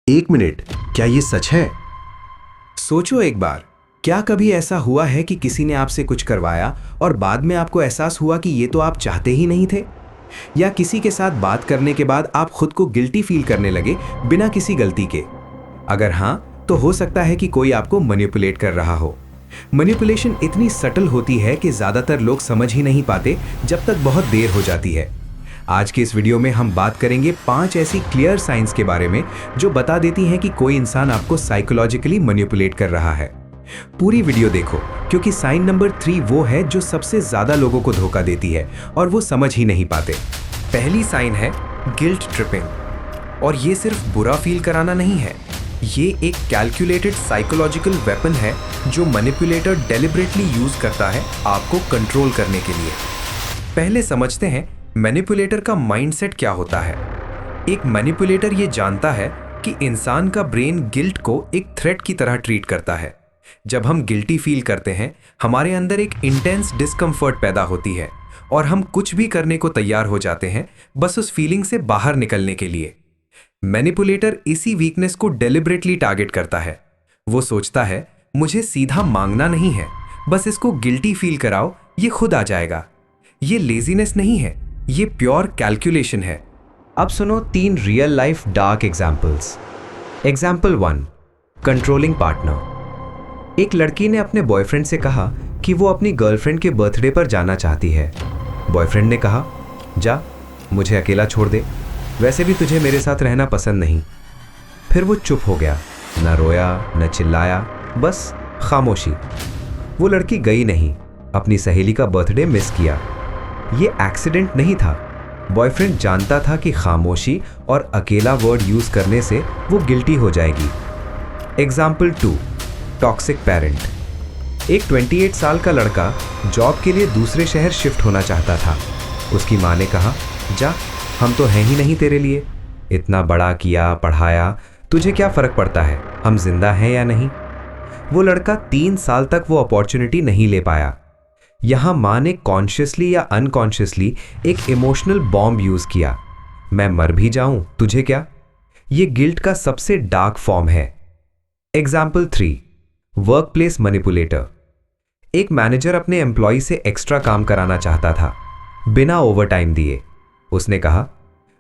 एक मिनट, क्या ये सच है? सोचो एक बार, क्या कभी ऐसा हुआ है कि किसी ने आपसे कुछ करवाया और बाद में आपको एहसास हुआ कि ये तो आप चाहते ही नहीं थे? या किसी के साथ बात करने के बाद आप खुद को गिल्टी फील करने लगे बिना किसी गलती के? अगर हाँ, तो हो सकता है कि कोई आपको मैनिपुलेट कर रहा हो। मैनिपुलेशन इतनी सटल होती है कि ज्यादातर लोग समझ ही नहीं पाते जब तक बहुत देर हो जाती है। आज के इस वीडियो में हम बात करेंगे 5 ऐसी क्लियर साइंस के बारे में जो बता देती हैं कि कोई इंसान आपको साइकोलॉजिकली मैनिपुलेट कर रहा है। पूरी वीडियो देखो, क्योंकि साइन नंबर 3 वो है जो सबसे ज्यादा लोगों को धोखा देती है और वो समझ ही नहीं पाते। पहली साइन है गिल्ट ट्रिपिंग। और ये सिर्फ बुरा फील कराना नहीं है, ये एक कैलकुलेटेड साइकोलॉजिकल वेपन है जो मैनिपुलेटर डेलिबरेटली यूज करता है आपको कंट्रोल करने के लिए। पहले समझते हैं मैनिपुलेटर का माइंडसेट क्या होता है। एक मैनिपुलेटर ये जानता है कि इंसान का ब्रेन गिल्ट को एक थ्रेट की तरह ट्रीट करता है। जब हम गिल्टी फील करते हैं, हमारे अंदर एक इंटेंस डिस्कम्फर्ट पैदा होती है और हम कुछ भी करने को तैयार हो जाते हैं बस उस फीलिंग से बाहर निकलने के लिए। मैनिपुलेटर इसी वीकनेस को डेलिबरेटली टारगेट करता है। वो सोचता है मुझे सीधा मांगना नहीं है, बस इसको गिल्टी फील कराओ, ये खुद आ जाएगा। ये लेजीनेस नहीं है, ये प्योर कैलकुलेशन है। अब सुनो 3 real life dark examples. Example 1, controlling partner. एक लड़की ने अपने बॉयफ्रेंड से कहा कि वो अपनी गर्लफ्रेंड के बर्थडे पर जाना चाहती है। बॉयफ्रेंड ने कहा, जा, मुझे अकेला छोड़ दे, वैसे भी तुझे मेरे साथ रहना पसंद नहीं। फिर वो चुप हो गया, न रोया न चिल्लाया, बस खामोशी। वो लड़की गई नहीं, अपनी सहेली का बर्थडे मिस किया। ये एक्सीडेंट नहीं था। बॉयफ्रेंड जानता था कि खामोशी और अकेला वर्ड यूज करने से वो गिल्टी हो जाएगी। Example 2, toxic parent. एक 28 साल का लड़का जॉब के लिए दूसरे शहर शिफ्ट होना चाहता था। उसकी माँ ने कहा, जा, हम तो हैं ही नहीं तेरे लिए, इतना बड़ा किया, पढ़ाया, तुझे क्या फर्क पड़ता है, हम जिंदा हैं या नहीं। वो लड़का 3 साल तक वो अपॉर्चुनिटी नहीं ले पाया। यहां मां ने कॉन्शियसली या अनकॉन्शियसली एक इमोशनल बॉम्ब यूज किया, मैं मर भी जाऊं तुझे क्या। ये गिल्ट का सबसे डार्क फॉर्म है। Example 3, work place manipulator. एक मैनेजर अपने एम्प्लॉय से एक्स्ट्रा काम कराना चाहता था, बिना ओवरटाइम दिए। उसने कहा,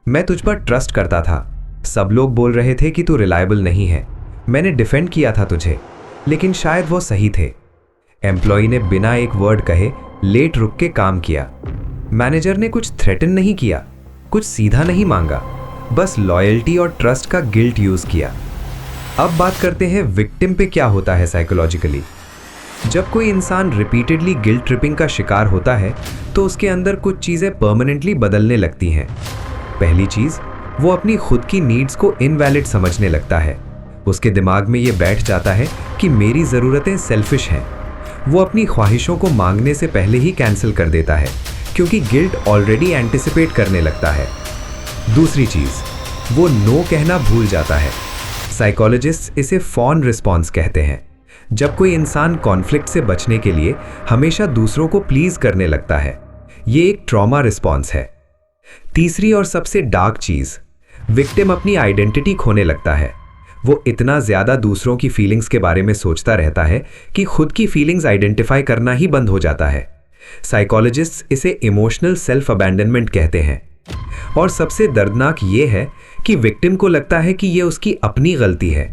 मैं तुझ पर ट्रस्ट करता था, सब लोग बोल रहे थे कि तू रिलायबल नहीं है, मैंने डिफेंड किया था तुझे, लेकिन शायद वो सही थे। एम्प्लॉय ने बिना एक वर्ड कहे लेट रुक के काम किया। मैनेजर ने कुछ थ्रेटन नहीं किया, कुछ सीधा नहीं मांगा, बस लॉयल्टी और ट्रस्ट का गिल्ट यूज किया। अब बात करते हैं विक्टिम पे क्या होता है साइकोलॉजिकली। जब कोई इंसान रिपीटेडली गिल्ट ट्रिपिंग का शिकार होता है तो उसके अंदर कुछ चीजें परमानेंटली बदलने लगती हैं। पहली चीज, वो अपनी खुद की नीड्स को इनवैलिड समझने लगता है। उसके दिमाग में ये बैठ जाता है कि मेरी जरूरतें सेल्फिश हैं। वो अपनी ख्वाहिशों को मांगने से पहले ही कैंसिल कर देता है, क्योंकि गिल्ट ऑलरेडी एंटिसिपेट करने लगता है। दूसरी चीज, वो नो कहना भूल जाता है। साइकोलॉजिस्ट इसे फॉन रिस्पॉन्स कहते हैं। जब कोई इंसान कॉन्फ्लिक्ट से बचने के लिए हमेशा दूसरों को प्लीज करने लगता है, ये एक ट्रॉमा रिस्पॉन्स है। तीसरी और सबसे डार्क चीज, विक्टिम अपनी आइडेंटिटी खोने लगता है। वो इतना ज्यादा दूसरों की फीलिंग्स के बारे में सोचता रहता है कि खुद की फीलिंग्स आइडेंटिफाई करना ही बंद हो जाता है। साइकोलॉजिस्ट्स इसे इमोशनल सेल्फ अबैंडनमेंट कहते हैं। और सबसे दर्दनाक ये है कि विक्टिम को लगता है कि ये उसकी अपनी गलती है।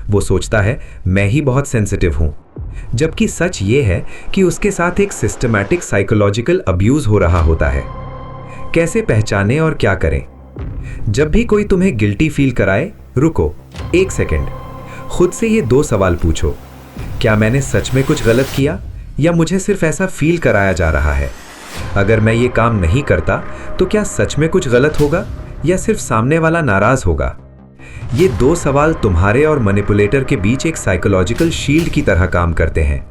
वो सोचता है मैं ही बहुत सेंसिटिव हूं, जबकि सच ये है कि उसके साथ एक सिस्टमैटिक साइकोलॉजिकल अब्यूज हो रहा होता है। कैसे पहचाने और क्या करें? जब भी कोई तुम्हें गिल्टी फील कराए, रुको, एक सेकेंड, खुद से ये 2 सवाल पूछो। क्या मैंने सच में कुछ गलत किया या मुझे सिर्फ ऐसा फील कराया जा रहा है? अगर मैं ये काम नहीं करता तो क्या सच में कुछ गलत होगा या सिर्फ सामने वाला नाराज होगा? ये 2 सवाल तुम्हारे और मैनिपुलेटर के बीच एक साइकोलॉजिकल शील्ड की तरह काम करते हैं,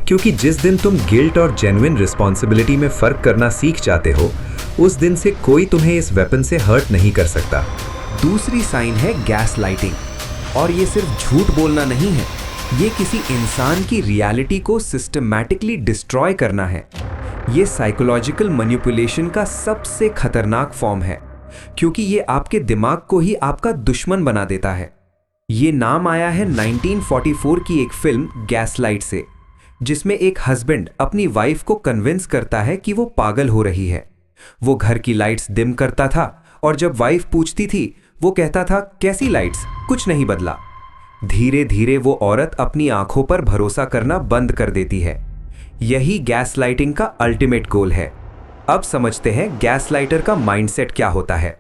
क्योंकि जिस दिन तुम गिल्ट और जेन्युइन रिस्पॉन्सिबिलिटी में फर्क करना सीख जाते हो, उस दिन से कोई तुम्हें इस वेपन से हर्ट नहीं कर सकता। दूसरी साइन है गैस लाइटिंग। और ये सिर्फ झूठ बोलना नहीं है, ये किसी इंसान की रियलिटी को सिस्टमैटिकली डिस्ट्रॉय करना है। ये साइकोलॉजिकल मैनिपुलेशन का सबसे खतरनाक फॉर्म है, क्योंकि ये आपके दिमाग को ही आपका दुश्मन बना देता है। ये नाम आया है 1944 की एक फिल्म गैसलाइट से, जिसमें एक हस्बैंड अपनी वाइफ को कन्विंस करता है कि वो पागल हो रही है। वो घर की लाइट्स डिम करता था और जब वाइफ पूछती थी वो कहता था कैसी लाइट्स, कुछ नहीं बदला। धीरे धीरे वो औरत अपनी आंखों पर भरोसा करना बंद कर देती है। यही गैसलाइटिंग का अल्टीमेट गोल है। अब समझते हैं गैसलाइटर का माइंडसेट क्या होता है।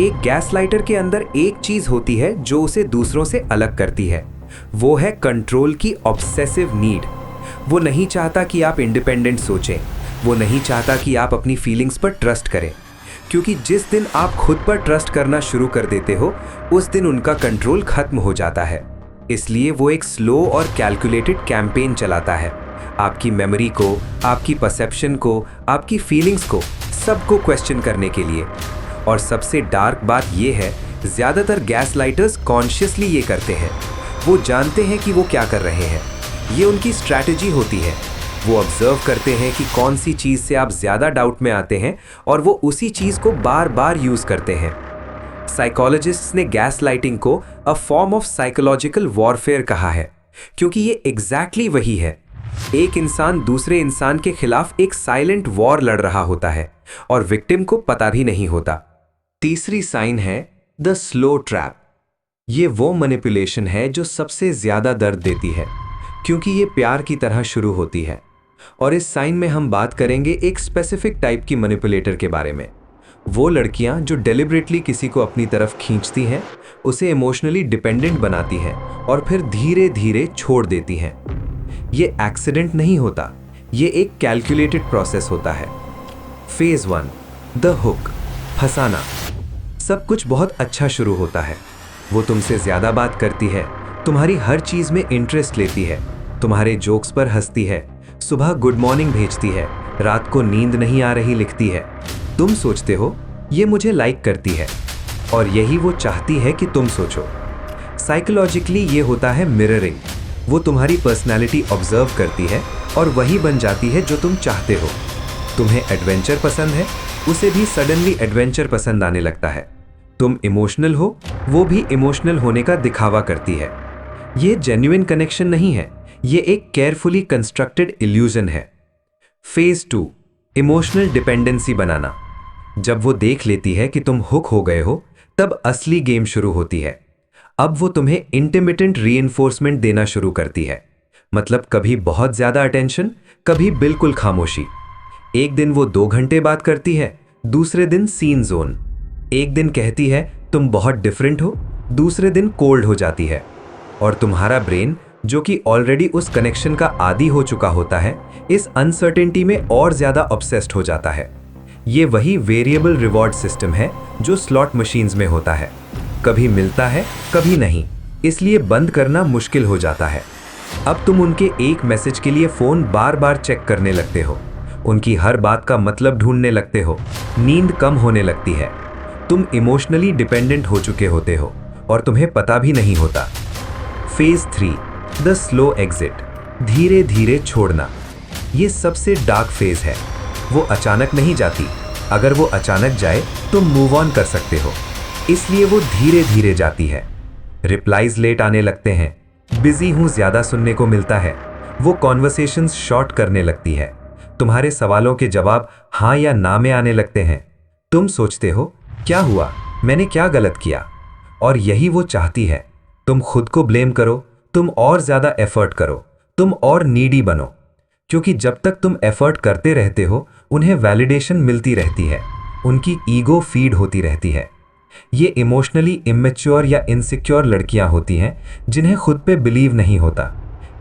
एक गैसलाइटर के अंदर एक चीज होती है जो उसे दूसरों से अलग करती है। वो है कंट्रोल की ऑब्सेसिव नीड। वो नहीं चाहता कि आप इंडिपेंडेंट सोचें। वो नहीं चाहता कि आप अपनी फीलिंग्स पर ट्रस्ट करें, क्योंकि जिस दिन आप खुद पर ट्रस्ट करना शुरू कर देते हो उस दिन उनका कंट्रोल खत्म हो जाता है। इसलिए वो एक स्लो और कैलकुलेटेड कैंपेन चलाता है, आपकी मेमोरी को, आपकी परसेप्शन को, आपकी फीलिंग्स को, सबको क्वेश्चन करने के लिए। और सबसे डार्क बात ये है, ज़्यादातर गैसलाइटर्स कॉन्शियसली ये करते हैं। वो जानते हैं कि वो क्या कर रहे हैं। ये उनकी स्ट्रैटेजी होती है। वो ऑब्जर्व करते हैं कि कौन सी चीज़ से आप ज़्यादा डाउट में आते हैं और वो उसी चीज़ को बार बार यूज़ करते हैं। साइकोलॉजिस्ट्स ने गैसलाइटिंग को a form of psychological warfare कहा है, क्योंकि ये एग्जैक्टली वही है। एक इंसान दूसरे इंसान के खिलाफ एक साइलेंट वॉर लड़ रहा होता है और विक्टिम को पता भी नहीं होता। तीसरी साइन है द स्लो ट्रैप। ये वो मैनिपुलेशन है जो सबसे ज़्यादा दर्द देती है, क्योंकि ये प्यार की तरह शुरू होती है। और इस साइन में हम बात करेंगे एक स्पेसिफिक टाइप की मैनिपुलेटर के बारे में। वो लड़कियां जो डेलिबरेटली किसी को अपनी तरफ खींचती हैं, उसे इमोशनली डिपेंडेंट बनाती हैं और फिर धीरे धीरे छोड़ देती हैं। ये एक्सीडेंट नहीं होता, ये एक कैलकुलेटेड प्रोसेस होता है। फेज 1, द हुक, फंसाना। सब कुछ बहुत अच्छा शुरू होता है। वो तुमसे ज़्यादा बात करती है, तुम्हारी हर चीज़ में इंटरेस्ट लेती है, तुम्हारे जोक्स पर हंसती है, सुबह गुड मॉर्निंग भेजती है, रात को नींद नहीं आ रही लिखती है। तुम सोचते हो ये मुझे लाइक करती है, और यही वो चाहती है कि तुम सोचो। साइकोलॉजिकली ये होता है मिररिंग। वो तुम्हारी पर्सनैलिटी ऑब्जर्व करती है और वही बन जाती है जो तुम चाहते हो। तुम्हें एडवेंचर पसंद है, उसे भी सडनली एडवेंचर पसंद आने लगता है। तुम इमोशनल हो, वो भी इमोशनल होने का दिखावा करती है। ये जेन्युइन कनेक्शन नहीं है, ये एक केयरफुली कंस्ट्रक्टेड इल्यूजन है। फेज 2, इमोशनल डिपेंडेंसी बनाना। जब वो देख लेती है कि तुम हुक हो गए हो, तब असली गेम शुरू होती है। अब वो तुम्हें इंटरमिटेंट रीइंफोर्समेंट देना शुरू करती है। मतलब कभी बहुत ज्यादा अटेंशन, कभी बिल्कुल खामोशी। एक दिन वो 2 घंटे बात करती है, दूसरे दिन सीन जोन। एक दिन कहती है तुम बहुत डिफरेंट हो, दूसरे दिन कोल्ड हो जाती है। और तुम्हारा ब्रेन, जो कि ऑलरेडी उस कनेक्शन का आदी हो चुका होता है, इस अनसर्टेनिटी में और ज्यादा ऑब्सेस्ड हो जाता है। ये वही वेरिएबल रिवॉर्ड सिस्टम है जो स्लॉट मशीन्स में होता है। कभी मिलता है, कभी नहीं, इसलिए बंद करना मुश्किल हो जाता है। अब तुम उनके एक मैसेज के लिए फोन बार बार चेक करने लगते हो, उनकी हर बात का मतलब ढूंढने लगते हो, नींद कम होने लगती है। तुम इमोशनली डिपेंडेंट हो चुके होते हो और तुम्हें पता भी नहीं होता। फेज 3, द स्लो एग्जिट, धीरे धीरे छोड़ना। ये सबसे डार्क फेज है। वो अचानक नहीं जाती। अगर वो अचानक जाए तो मूव ऑन कर सकते हो, इसलिए वो धीरे धीरे जाती है। रिप्लाईज लेट आने लगते हैं, बिजी हूं ज्यादा सुनने को मिलता है। वो कॉन्वर्सेशंस शॉर्ट करने लगती है। तुम्हारे सवालों के जवाब हाँ या ना में आने लगते हैं। तुम सोचते हो क्या हुआ, मैंने क्या गलत किया? और यही वो चाहती है। तुम खुद को ब्लेम करो, तुम और ज्यादा एफर्ट करो, तुम और नीडी बनो। क्योंकि जब तक तुम एफर्ट करते रहते हो, उन्हें वैलिडेशन मिलती रहती है, उनकी ईगो फीड होती रहती है। ये इमोशनली इमेच्योर या इनसिक्योर लड़कियां होती हैं जिन्हें खुद पे बिलीव नहीं होता,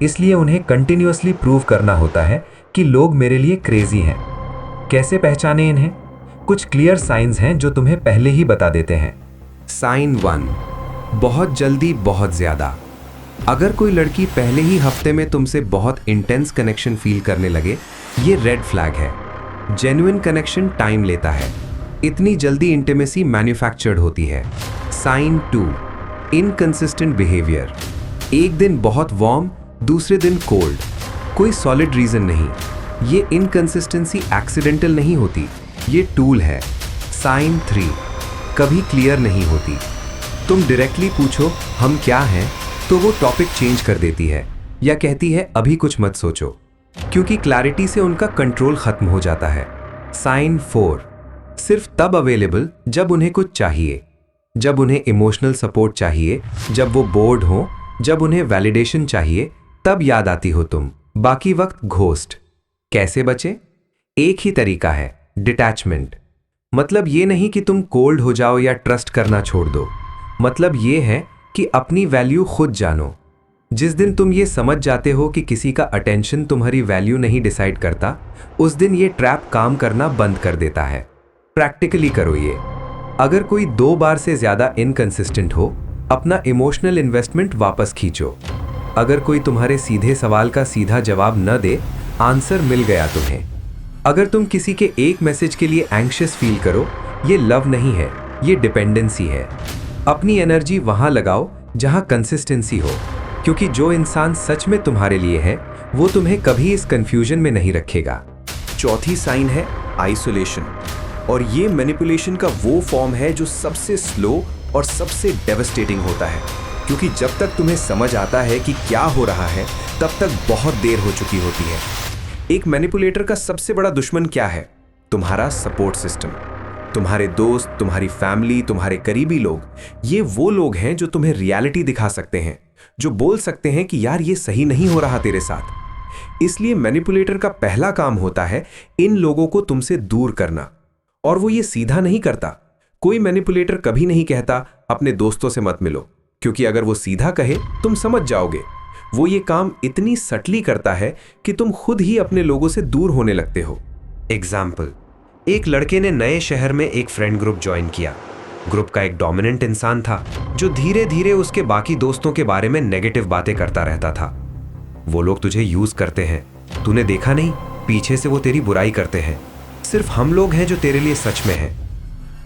इसलिए उन्हें कंटिन्यूअसली प्रूव करना होता है कि लोग मेरे लिए क्रेजी हैं। कैसे पहचाने इन्हें? कुछ क्लियर साइंस हैं जो तुम्हें पहले ही बता देते हैं। साइन 1, बहुत जल्दी बहुत ज्यादा। अगर कोई लड़की पहले ही हफ्ते में तुमसे बहुत इंटेंस कनेक्शन फील करने लगे, ये रेड फ्लैग है। जेन्युइन कनेक्शन टाइम लेता है। इतनी जल्दी इंटीमेसी मैन्युफैक्चर्ड होती है। Sign 2, inconsistent behaviour. एक दिन बहुत वार्म, दूसरे दिन कोल्ड, कोई सॉलिड रीजन नहीं। ये इनकंसिस्टेंसी एक्सीडेंटल नहीं होती, ये टूल है। साइन 3, कभी क्लियर नहीं होती। तुम डायरेक्टली पूछो हम क्या हैं, तो वो टॉपिक चेंज कर देती है या कहती है अभी कुछ मत सोचो, क्योंकि क्लैरिटी से उनका कंट्रोल खत्म हो जाता है। साइन 4, सिर्फ तब अवेलेबल जब उन्हें कुछ चाहिए, जब उन्हें इमोशनल सपोर्ट चाहिए, जब वो बोर्ड हो, जब उन्हें वैलिडेशन चाहिए, तब याद आती हो तुम। बाकी वक्त घोस्ट। कैसे बचे? एक ही तरीका है, डिटैचमेंट। मतलब ये नहीं कि तुम कोल्ड हो जाओ या ट्रस्ट करना छोड़ दो, मतलब ये है कि अपनी वैल्यू खुद जानो। जिस दिन तुम ये समझ जाते हो कि किसी का अटेंशन तुम्हारी वैल्यू नहीं डिसाइड करता, उस दिन ये ट्रैप काम करना बंद कर देता है। प्रैक्टिकली करो ये। अगर कोई 2 बार से ज्यादा इनकंसिस्टेंट हो, अपना इमोशनल इन्वेस्टमेंट वापस खींचो। अगर कोई तुम्हारे सीधे सवाल का सीधा जवाब न दे, आंसर मिल गया तुम्हें। अगर तुम किसी के एक मैसेज के लिए एंग्शियस फील करो, ये लव नहीं है, ये डिपेंडेंसी है। अपनी एनर्जी वहां लगाओ जहां कंसिस्टेंसी हो, क्योंकि जो इंसान सच में तुम्हारे लिए है, वो तुम्हें कभी इस कंफ्यूजन में नहीं रखेगा। चौथी साइन है आइसोलेशन, और ये मैनिपुलेशन का वो फॉर्म है जो सबसे स्लो और सबसे डेवस्टेटिंग होता है, क्योंकि जब तक तुम्हें समझ आता है कि क्या हो रहा है, तब तक बहुत देर हो चुकी होती है। एक मैनिपुलेटर का सबसे बड़ा दुश्मन क्या है? तुम्हारा सपोर्ट सिस्टम। तुम्हारे दोस्त, तुम्हारी फैमिली, तुम्हारे करीबी लोग, ये वो लोग हैं जो तुम्हें रियलिटी दिखा सकते हैं, जो बोल सकते हैं कि यार ये सही नहीं हो रहा तेरे साथ। इसलिए मैनिपुलेटर का पहला काम होता है इन लोगों को तुमसे दूर करना, और वो ये सीधा नहीं करता। कोई मैनिपुलेटर कभी नहीं कहता अपने दोस्तों से मत मिलो, क्योंकि अगर वो सीधा कहे तुम समझ जाओगे। वो ये काम इतनी सटली करता है कि तुम खुद ही अपने लोगों से दूर होने लगते हो। एग्जाम्पल, एक लड़के ने नए शहर में एक फ्रेंड ग्रुप ज्वाइन किया। ग्रुप का एक डोमिनेंट इंसान था जो धीरे धीरे उसके बाकी दोस्तों के बारे में नेगेटिव बातें करता रहता था। वो लोग तुझे यूज करते हैं, तूने देखा नहीं, पीछे से वो तेरी बुराई करते हैं, सिर्फ हम लोग हैं जो तेरे लिए सच में हैं।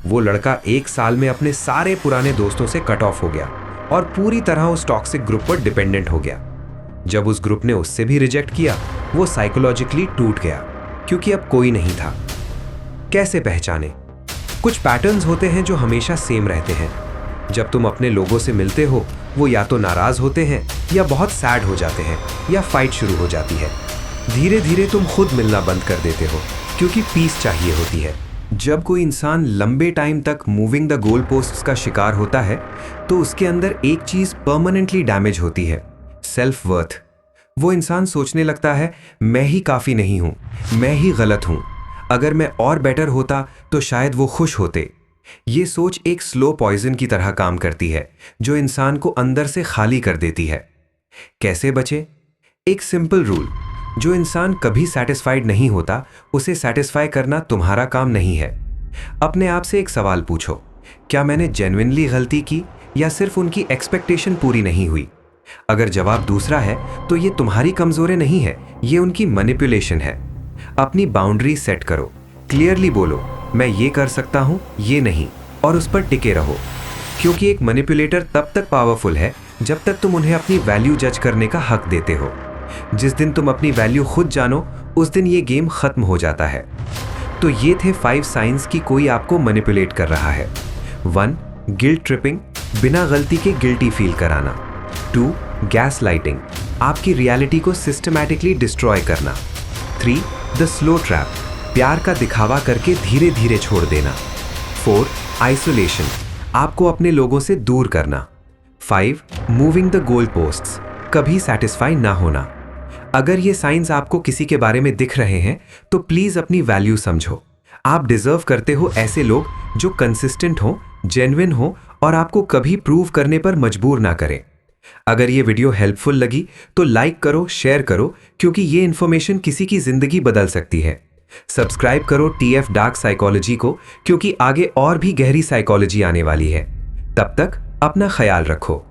वो लड़का 1 साल में अपने सारे पुराने दोस्तों से कट ऑफ हो गया और पूरी तरह उस टॉक्सिक ग्रुप पर डिपेंडेंट हो गया। जब उस ग्रुप ने उससे भी रिजेक्ट किया, वो साइकोलॉजिकली टूट गया, क्योंकि अब कोई नहीं था। कैसे पहचाने? कुछ पैटर्न्स होते हैं जो हमेशा सेम रहते हैं। जब तुम अपने लोगों से मिलते हो, वो या तो नाराज होते हैं, या बहुत सैड हो जाते हैं, या फाइट शुरू हो जाती है। धीरे धीरे तुम खुद मिलना बंद कर देते हो, क्योंकि पीस चाहिए होती है। जब कोई इंसान लंबे टाइम तक मूविंग द गोल पोस्ट्स का शिकार होता है, तो उसके अंदर एक चीज परमानेंटली डैमेज होती है, सेल्फ वर्थ। वो इंसान सोचने लगता है मैं ही काफी नहीं हूं, मैं ही गलत हूं, अगर मैं और बेटर होता तो शायद वो खुश होते। ये सोच एक स्लो पॉइजन की तरह काम करती है, जो इंसान को अंदर से खाली कर देती है। कैसे बचे? एक सिंपल रूल, जो इंसान कभी सेटिस्फाइड नहीं होता, उसे सेटिस्फाई करना तुम्हारा काम नहीं है। अपने आप से एक सवाल पूछो, क्या मैंने जेन्युइनली गलती की, या सिर्फ उनकी एक्सपेक्टेशन पूरी नहीं हुई? अगर जवाब दूसरा है, तो ये तुम्हारी कमजोरी नहीं है, ये उनकी मैनिपुलेशन है। अपनी बाउंड्री सेट करो, क्लियरली बोलो मैं ये कर सकता हूं, ये नहीं, और उस पर टिके रहो। क्योंकि एक मैनिपुलेटर तब तक पावरफुल है जब तक तुम उन्हें अपनी वैल्यू जज करने का हक देते हो। जिस दिन तुम अपनी वैल्यू खुद जानो, उस दिन ये गेम खत्म हो जाता है। तो ये थे 5 साइंस कि कोई आपको मैनिपुलेट कर रहा है। 1. गिल्ट ट्रिपिंग, बिना गलती के गिल्टी फील कराना। 2. गैस लाइटिंग, आपकी रियलिटी को सिस्टमैटिकली डिस्ट्रॉय करना। 3. द स्लो ट्रैप, प्यार का दिखावा करके धीरे धीरे छोड़ देना। 4. आइसोलेशन, आपको अपने लोगों से दूर करना। 5. मूविंग द गोल पोस्ट्स, कभी सेटिस्फाई ना होना। अगर ये साइंस आपको किसी के बारे में दिख रहे हैं, तो प्लीज अपनी वैल्यू समझो। आप डिजर्व करते हो ऐसे लोग जो कंसिस्टेंट हो, जेन्युइन हो, और आपको कभी प्रूव करने पर मजबूर ना करें। अगर ये वीडियो हेल्पफुल लगी तो लाइक करो, शेयर करो, क्योंकि ये इन्फॉर्मेशन किसी की जिंदगी बदल सकती है। सब्सक्राइब करो TF डार्क साइकोलॉजी को, क्योंकि आगे और भी गहरी साइकोलॉजी आने वाली है। तब तक अपना ख्याल रखो।